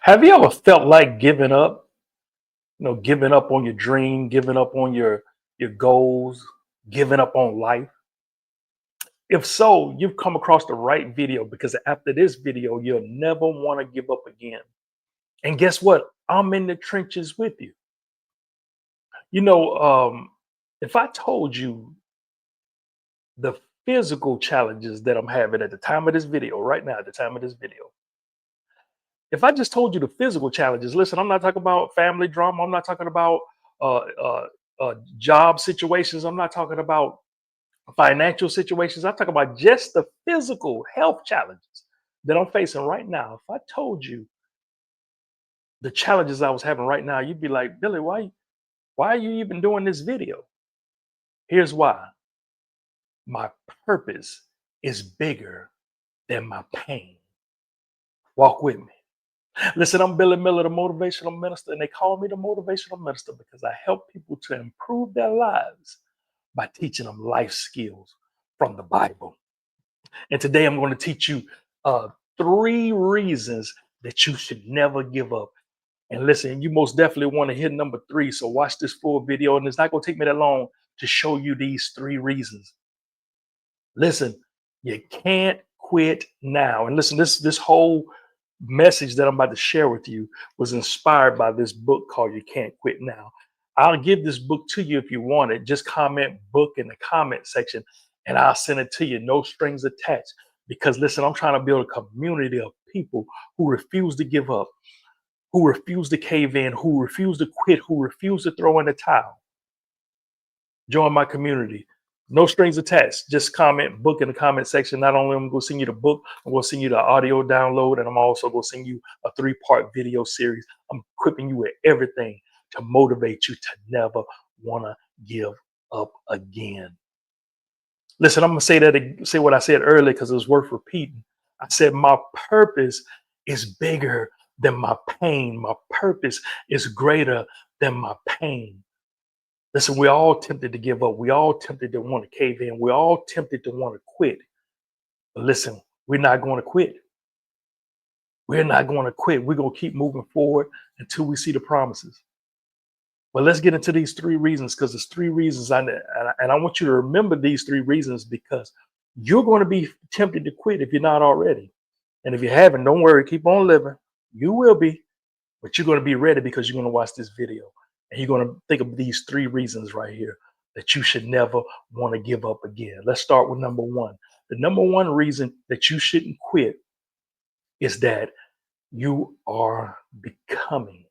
Have you ever felt like giving up? Giving up on your dream, giving up on your goals, giving up on life? If so, you've come across the right video because after this video, you'll never want to give up again. And guess what? I'm in the trenches with you. You know, if I told you the physical challenges that I'm having at the time of this video, right now, at the time of this video, if I just told you the physical challenges, listen, I'm not talking about family drama. I'm not talking about uh, uh, job situations. I'm not talking about financial situations. I'm talking about just the physical health challenges that I'm facing right now. If I told you the challenges I was having right now, you'd be like, Billy, why are you even doing this video? Here's why. My purpose is bigger than my pain. Walk with me. Listen, I'm Billy Miller, the motivational minister, and they call me the motivational minister because I help people to improve their lives by teaching them life skills from the Bible. And today I'm going to teach you uh, 3 reasons that you should never give up. And listen, you most definitely want to hit number 3. So watch this full video, and it's not going to take me that long to show you these 3 reasons. Listen, you can't quit now. And listen, this whole message that I'm about to share with you was inspired by this book called You Can't Quit Now. I'll give this book to you if you want it. Just comment book in the comment section and I'll send it to you. No strings attached. Because listen, I'm trying to build a community of people who refuse to give up, who refuse to cave in, who refuse to quit, who refuse to throw in the towel. Join my community. No strings attached. Just comment book in the comment section. Not only am I going to send you the book, I'm going to send you the audio download, and I'm also going to send you a 3-part video series. I'm equipping you with everything to motivate you to never want to give up again. Listen, I'm going to say what I said earlier because it was worth repeating. I said my purpose is bigger than my pain. My purpose is greater than my pain. Listen, we're all tempted to give up. We're all tempted to want to cave in. We're all tempted to want to quit. But listen, we're not going to quit. We're not going to quit. We're going to keep moving forward until we see the promises. But let's get into these 3 reasons because there's 3 reasons. And I want you to remember these 3 reasons because you're going to be tempted to quit if you're not already. And if you haven't, don't worry, keep on living. You will be, but you're going to be ready because you're going to watch this video. And you're going to think of these 3 reasons right here that you should never want to give up again. Let's start with number 1. The number 1 reason that you shouldn't quit is that you are becoming.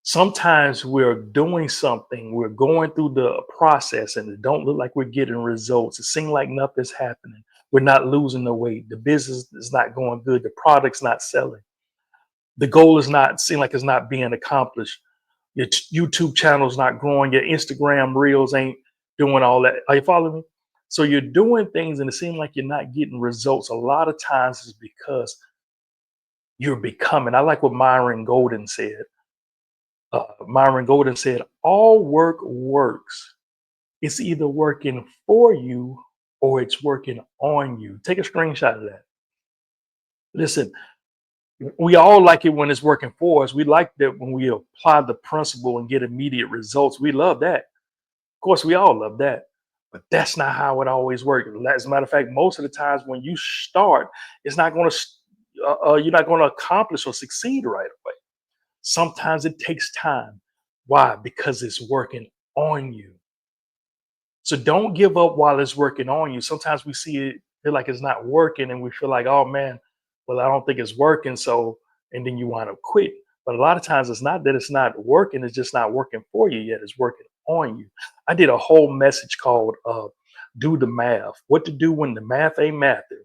Sometimes we're doing something, we're going through the process, and it don't look like we're getting results. It seems like nothing's happening. We're not losing the weight. The business is not going good. The product's not selling. The goal is not seem like it's not being accomplished. Your YouTube channel's not growing. Your Instagram reels ain't doing all that. Are you following me? So you're doing things and it seems like you're not getting results. A lot of times is because you're becoming. I like what Myron Golden said. Myron Golden said, all work works. It's either working for you or it's working on you. Take a screenshot of that. Listen, we all like it when it's working for us. We like that when we apply the principle and get immediate results. We love that. Of course, we all love that. But that's not how it always works. As a matter of fact, most of the times when you start, it's not going to, you're not going to accomplish or succeed right away. Sometimes it takes time. Why? Because it's working on you. So don't give up while it's working on you. Sometimes we see it, feel like it's not working, and we feel like, oh man, well, I don't think it's working. So, and then you wind up quitting. But a lot of times it's not that it's not working, it's just not working for you yet. It's working on you. I did a whole message called Do the Math. What to do when the math ain't mathing.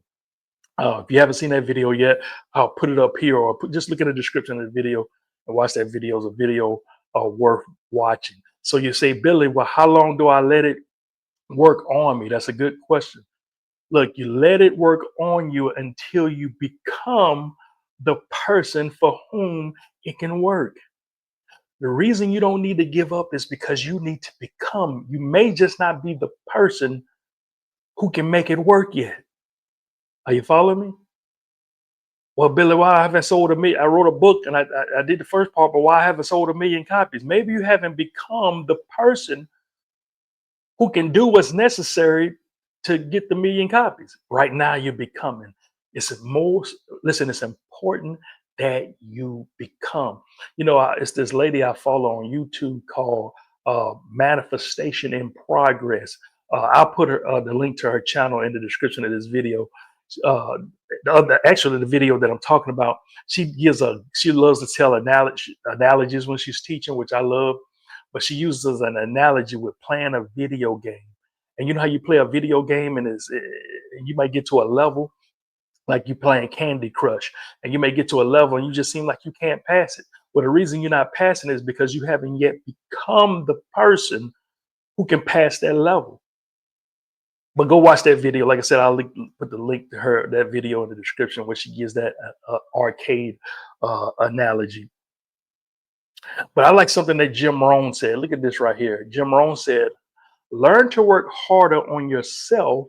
If you haven't seen that video yet, I'll put it up here or just look in the description of the video and watch that video. It's a video worth watching. So you say, Billy, well, how long do I let it work on me? That's a good question. Look, you let it work on you until you become the person for whom it can work. The reason you don't need to give up is because you need to become. You may just not be the person who can make it work yet. Are you following me? Well, Billy, why I haven't sold a million? I wrote a book and I did the first part, but why I haven't sold a million copies? Maybe you haven't become the person who can do what's necessary to get the million copies. Right now, you're becoming. It's most listen. It's important that you become. It's this lady I follow on YouTube called Manifestation in Progress. I'll put the link to her channel in the description of this video. Uh, actually, the video that I'm talking about, she loves to tell analogies when she's teaching, which I love, but she uses an analogy with playing a video game. And you know how you play a video game and you might get to a level like you playing Candy Crush, and you may get to a level and you just seem like you can't pass it. Well, the reason you're not passing is because you haven't yet become the person who can pass that level. But go watch that video. Like I said, put the link to that video in the description where she gives that arcade analogy. But I like something that Jim Rohn said. Look at this right here. Jim Rohn said, learn to work harder on yourself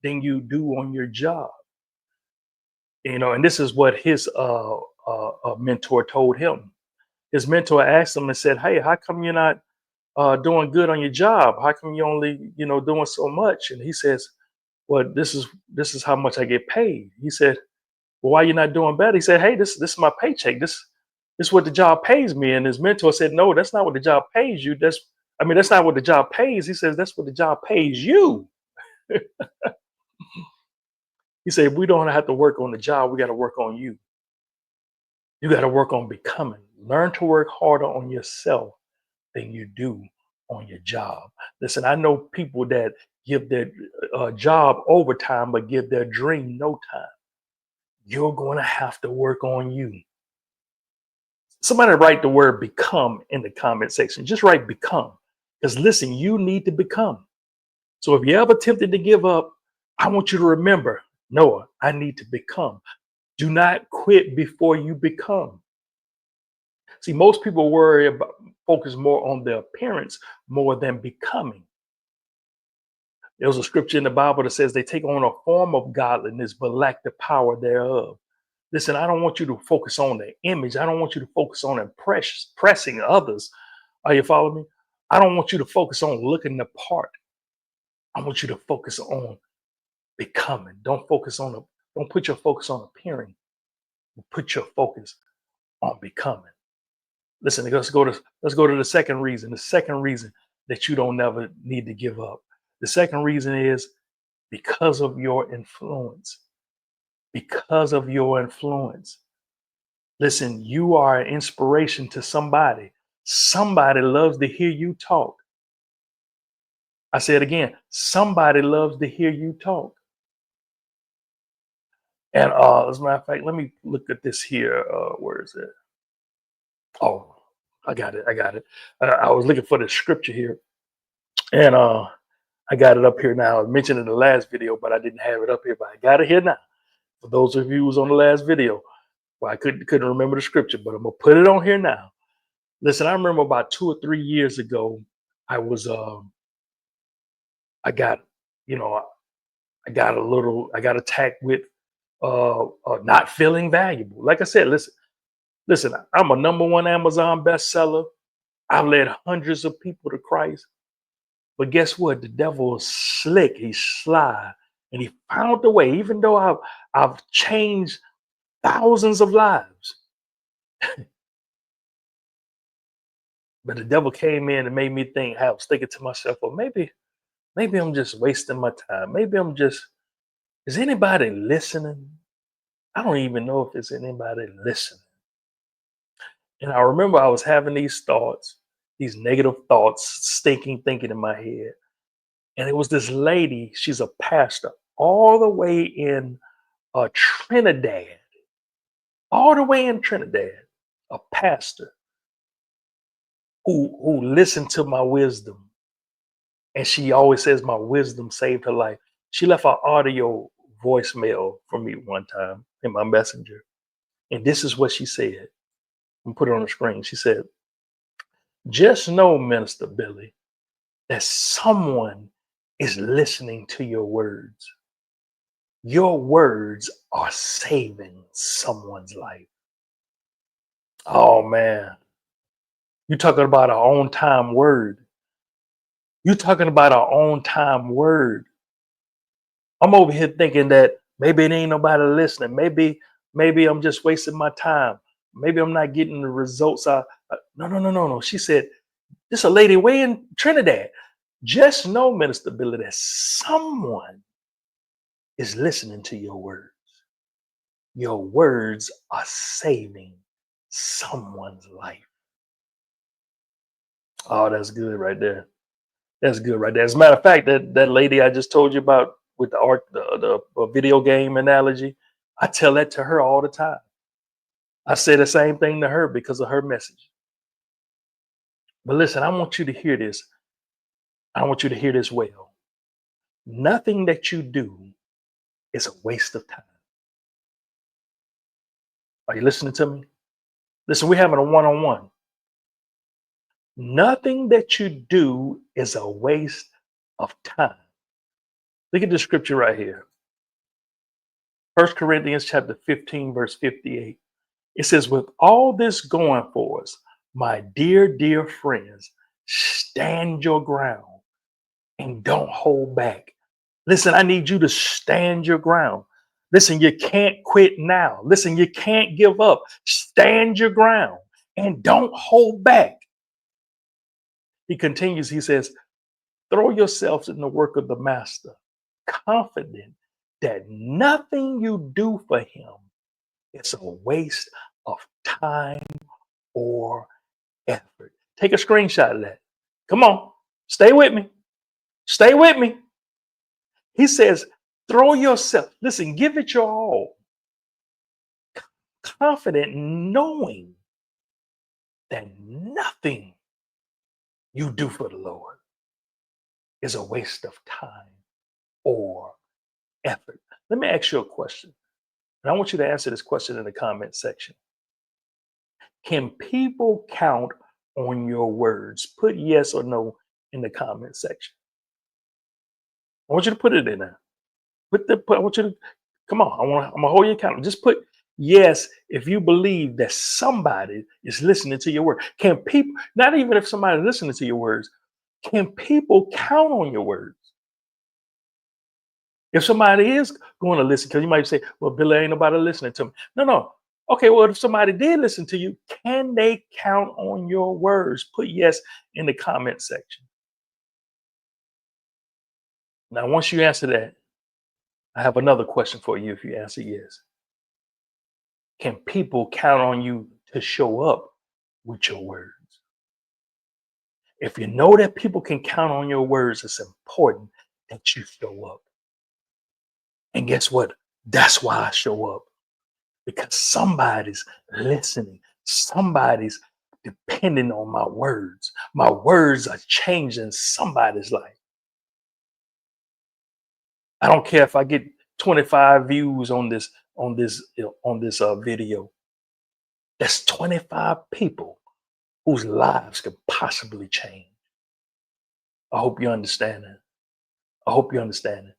than you do on your job. And this is what his mentor told him. His mentor asked him and said, hey, how come you're not doing good on your job? How come you only, doing so much? And he says, well, this is how much I get paid. He said, well, why you not doing better? He said, hey, this is my paycheck. This is what the job pays me. And his mentor said, no, that's not what the job pays you. That's not what the job pays. He says, that's what the job pays you. He said, we don't have to work on the job. We got to work on you. You got to work on becoming. Learn to work harder on yourself than you do on your job. Listen, I know people that give their job overtime, but give their dream no time. You're going to have to work on you. Somebody write the word become in the comment section. Just write become. Because listen, you need to become. So if you're ever tempted to give up, I want you to remember, Noah, I need to become. Do not quit before you become. See, most people focus more on their appearance more than becoming. There's a scripture in the Bible that says they take on a form of godliness, but lack the power thereof. Listen, I don't want you to focus on the image. I don't want you to focus on impressing others. Are you following me? I don't want you to focus on looking the part. I want you to focus on becoming. Don't put your focus on appearing. Put your focus on becoming. Listen, let's go to the second reason. The second reason that you don't never need to give up. The second reason is because of your influence. Because of your influence. Listen, you are an inspiration to somebody. Somebody loves to hear you talk. I say it again. Somebody loves to hear you talk. And as a matter of fact, let me look at this here. Where is it? Oh, I got it. I was looking for the scripture here, and I got it up here now. I mentioned in the last video, but I didn't have it up here. But I got it here now. For those of you who was on the last video, well, I couldn't remember the scripture, but I'm gonna put it on here now. Listen, I remember about 2 or 3 years ago, I was I got you know I got attacked with not feeling valuable. Like I said, listen, I'm a #1 Amazon bestseller. I've led hundreds of people to Christ. But guess what? The devil is slick. He's sly, and he found a way. Even though I've changed thousands of lives, but the devil came in and made me think. I was thinking to myself, well, maybe I'm just wasting my time. Maybe is anybody listening? I don't even know if there's anybody listening. And I remember I was having these thoughts, these negative thoughts, stinking thinking in my head. And it was this lady, she's a pastor, all the way in Trinidad, a pastor who listened to my wisdom. And she always says my wisdom saved her life. She left an audio voicemail for me one time in my messenger. And this is what she said. I'm put it on the screen. She said, just know, Minister Billy, that someone is listening to your words. Your words are saving someone's life. Oh man, you talking about our own time word. You talking about our own time word. I'm over here thinking that maybe it ain't nobody listening. Maybe I'm just wasting my time. Maybe I'm not getting the results. No, no, no, no, no. She said, this a lady way in Trinidad. Just know, Minister Billy, that someone is listening to your words. Your words are saving someone's life. Oh, that's good right there. That's good right there. As a matter of fact, that lady I just told you about with the art, the video game analogy, I tell that to her all the time. I say the same thing to her because of her message. But listen, I want you to hear this. I want you to hear this well. Nothing that you do is a waste of time. Are you listening to me? Listen, we're having a one-on-one. Nothing that you do is a waste of time. Look at the scripture right here. 1 Corinthians chapter 15, verse 58. It says, with all this going for us, my dear friends, stand your ground and don't hold back. Listen, I need you to stand your ground. Listen, you can't quit now. Listen, you can't give up. Stand your ground and don't hold back. He continues, he says, throw yourselves in the work of the master, confident that nothing you do for him is a waste of time or effort. Take a screenshot of that. Come on, stay with me. Stay with me. He says, throw yourself, listen, give it your all. Confident knowing that nothing you do for the Lord is a waste of time or effort. Let me ask you a question. And I want you to answer this question in the comment section. Can people count on your words? Put yes or no in the comment section. I want you to put it in there. I want you to come on. I'm gonna hold you accountable. Just put yes if you believe that somebody is listening to your word. Can people, not even if somebody's listening to your words, can people count on your words? If somebody is going to listen, because you might say, well, Billy, ain't nobody listening to me. No, no. Okay, well, if somebody did listen to you, can they count on your words? Put yes in the comment section. Now, once you answer that, I have another question for you if you answer yes. Can people count on you to show up with your words? If you know that people can count on your words, it's important that you show up. And guess what? That's why I show up. Because somebody's listening. Somebody's depending on my words. My words are changing somebody's life. I don't care if I get 25 views on this video. That's 25 people whose lives could possibly change. I hope you understand that. I hope you understand it.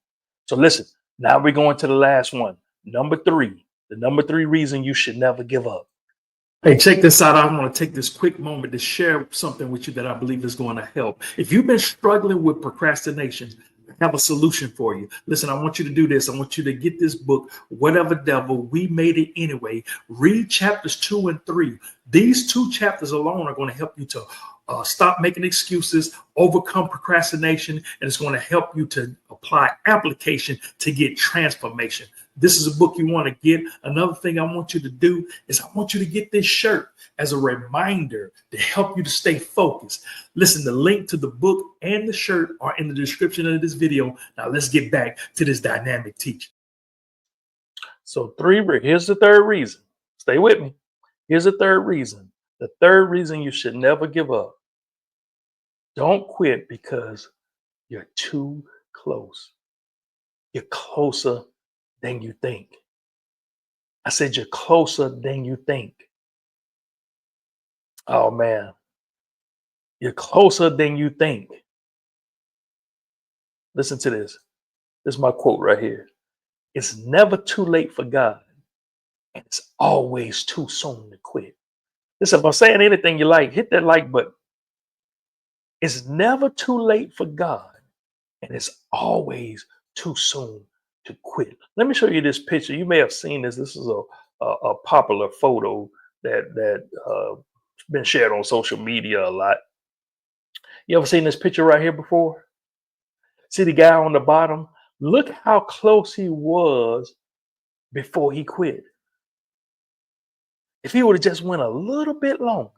So listen, now we're going to the last one. Number 3, the number 3 reason you should never give up. Hey, check this out. I want to take this quick moment to share something with you that I believe is going to help. If you've been struggling with procrastination, I have a solution for you. Listen, I want you to do this. I want you to get this book, Whatever Devil, We Made It Anyway. Read chapters 2 and 3. These 2 chapters alone are going to help you to stop making excuses, overcome procrastination, and it's going to help you to apply application to get transformation. This is a book you want to get. Another thing I want you to do is I want you to get this shirt as a reminder to help you to stay focused. Listen, the link to the book and the shirt are in the description of this video. Now let's get back to this dynamic teaching. So here's the 3rd reason. Stay with me. Here's the 3rd reason. The 3rd reason you should never give up. Don't quit because you're too close. You're closer than you think. I said you're closer than you think. Oh man, you're closer than you think. Listen to this. This is my quote right here. It's never too late for God, and it's always too soon to quit. Listen, if I'm saying anything you like, hit that like button. It's never too late for God, and it's always too soon to quit. Let me show you this picture. You may have seen this. This is a popular photo that been shared on social media a lot. You ever seen this picture right here before? See the guy on the bottom? Look how close he was before he quit. If he would have just went a little bit longer,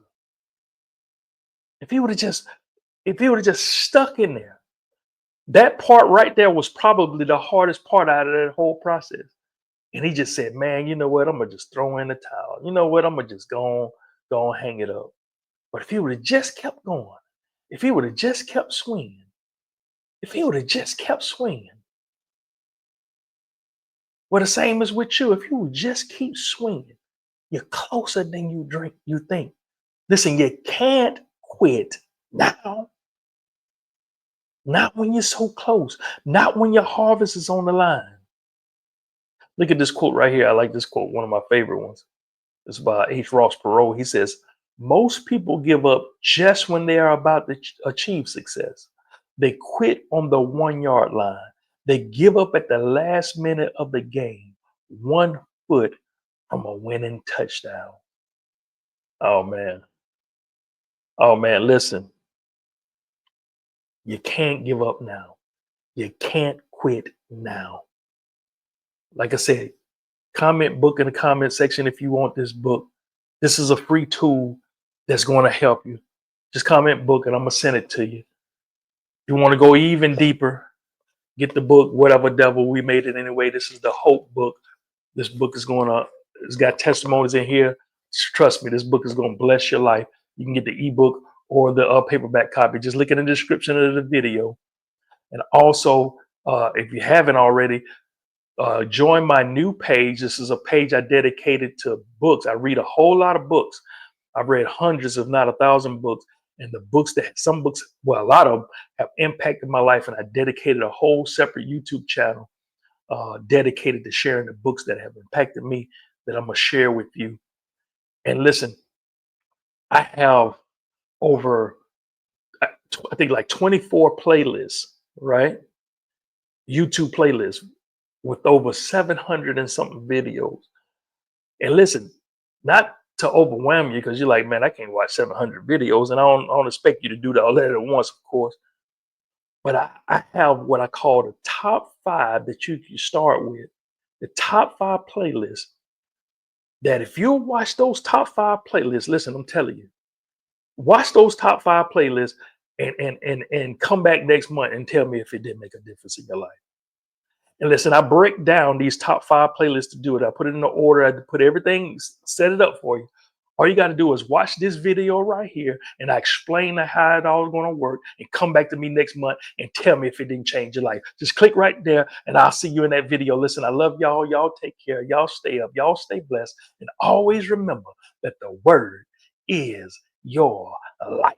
if he would have just if he would have just stuck in there, that part right there was probably the hardest part out of that whole process. And he just said, "Man, you know what? I'm gonna just throw in the towel. You know what? I'm gonna just go and hang it up." But if he would have just kept going, if he would have just kept swinging, if he would have just kept swinging, well, the same as with you. If you would just keep swinging, you're closer than you think. Listen, you can't quit now. Not when you're so close. Not when your harvest is on the line. Look at this quote right here. I like this quote, one of my favorite ones. It's by H. Ross Perot. He says, "Most people give up just when they are about to achieve success. They quit on the 1 yard line. They give up at the last minute of the game, 1 foot from a winning touchdown." Oh man. Oh man, listen, you can't give up now. You can't quit now. Like I said, comment book in the comment section if you want this book. This is a free tool that's going to help you. Just comment book and I'm going to send it to you. If you want to go even deeper, get the book, Whatever Devil, We Made It Anyway. This is the Hope book. This book is it's got testimonies in here. Trust me, this book is going to bless your life. You can get the ebook or the paperback copy. Just look in the description of the video. And also, if you haven't already, join my new page. This is a page I dedicated to books. I read a whole lot of books. I've read hundreds, if not 1,000 books. And the books that some books, well, a lot of them have impacted my life. And I dedicated a whole separate YouTube channel dedicated to sharing the books that have impacted me that I'm going to share with you. And listen, I have over, I think like 24 playlists, right? YouTube playlists with over 700 and something videos. And listen, not to overwhelm you because you're like, man, I can't watch 700 videos, and I don't expect you to do all that at once, of course. But I have what I call the top 5 that you can start with, the top 5 playlists. That if you watch those top 5 playlists, listen, I'm telling you, watch those top 5 playlists and come back next month and tell me if it did make a difference in your life. And listen, I break down these top 5 playlists to do it. I put it in the order. I put everything, set it up for you. All you got to do is watch this video right here, and I explain how it all is going to work, and come back to me next month and tell me if it didn't change your life. Just click right there, and I'll see you in that video. Listen, I love y'all. Y'all take care. Y'all stay up. Y'all stay blessed. And always remember that the word is your life.